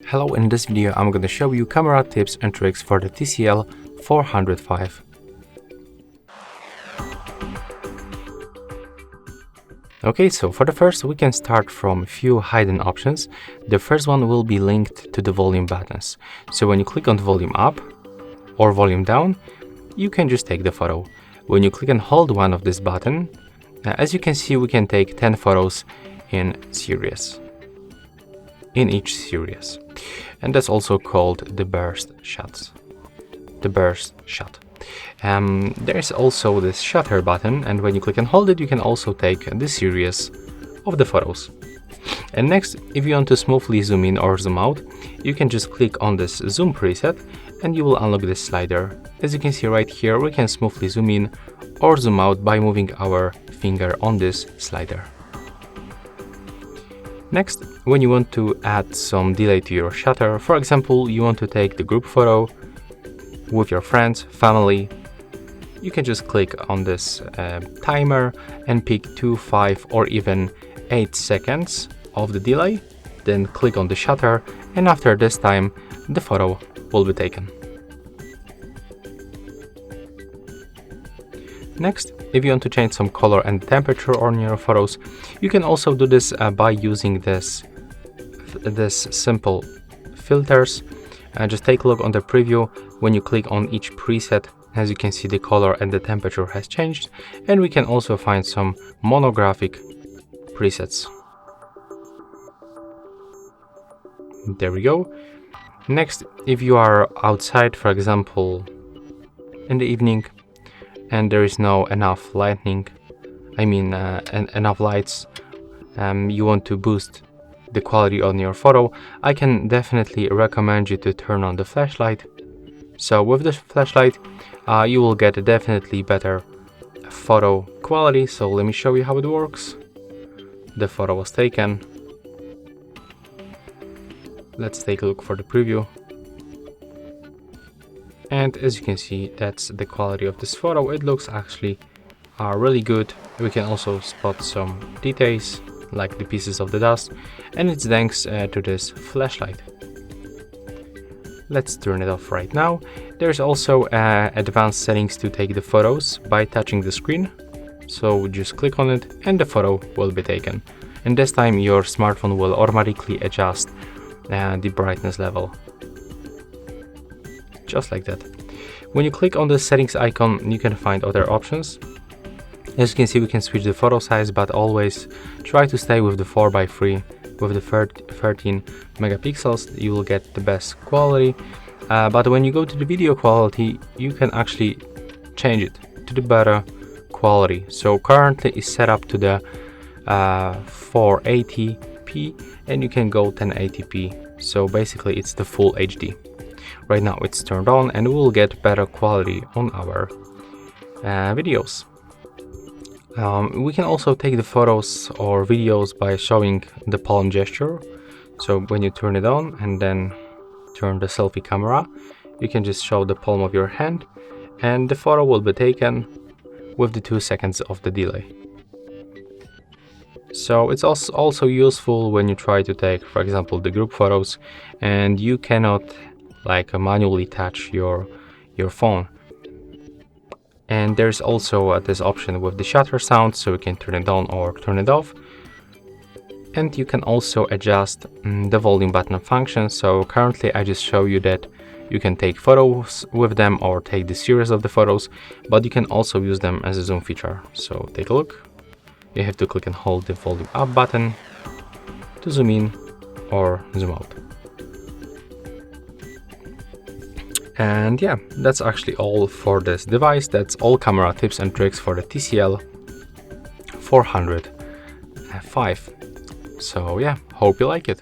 Hello, in this video I'm going to show you camera tips and tricks for the TCL 405. Okay, so for the first we can start from a few hidden options. The first one will be linked to the volume buttons. So when you click on the volume up or volume down, you can just take the photo. When you click and hold one of this button, as you can see, we can take 10 photos in each series. And that's also called the burst shots. The burst shot. There's also this shutter button, and when you click and hold it, you can also take the series of the photos. And next, if you want to smoothly zoom in or zoom out, you can just click on this zoom preset and you will unlock this slider. As you can see right here, we can smoothly zoom in or zoom out by moving our finger on this slider. Next, when you want to add some delay to your shutter, for example, you want to take the group photo with your friends, family, you can just click on this timer and pick 2, 5 or even 8 seconds of the delay, then click on the shutter, and after this time the photo will be taken. Next, if you want to change some color and temperature on your photos, you can also do this by using this simple filters. Just take a look on the preview. When you click on each preset, as you can see, the color and the temperature has changed, and we can also find some monographic presets. There we go. Next, if you are outside, for example, in the evening, and there is no enough enough lights, you want to boost the quality on your photo, I can definitely recommend you to turn on the flashlight. So with the flashlight, you will get a definitely better photo quality. So let me show you how it works. The photo was taken. Let's take a look for the preview. And as you can see, that's the quality of this photo. It looks actually really good. We can also spot some details like the pieces of the dust, and it's thanks to this flashlight. Let's turn it off right now. There's also advanced settings to take the photos by touching the screen. So just click on it and the photo will be taken. And this time your smartphone will automatically adjust the brightness level. Just like that. When you click on the settings icon, you can find other options. As you can see, we can switch the photo size, but always try to stay with the 4x3 with the 13 megapixels. You will get the best quality. But when you go to the video quality, you can actually change it to the better quality. So currently it's set up to the 480p, and you can go 1080p. So basically it's the full HD. Right now it's turned on, and we will get better quality on our videos. We can also take the photos or videos by showing the palm gesture. So when you turn it on and then turn the selfie camera, you can just show the palm of your hand and the photo will be taken with the 2 seconds of the delay. So it's also useful when you try to take, for example, the group photos and you cannot manually touch your phone. And there's also this option with the shutter sound, so you can turn it on or turn it off. And you can also adjust the volume button function. So currently I just show you that you can take photos with them or take the series of the photos, but you can also use them as a zoom feature. So take a look. You have to click and hold the volume up button to zoom in or zoom out. And yeah, that's actually all for this device. That's all camera tips and tricks for the TCL 405. So yeah, hope you like it.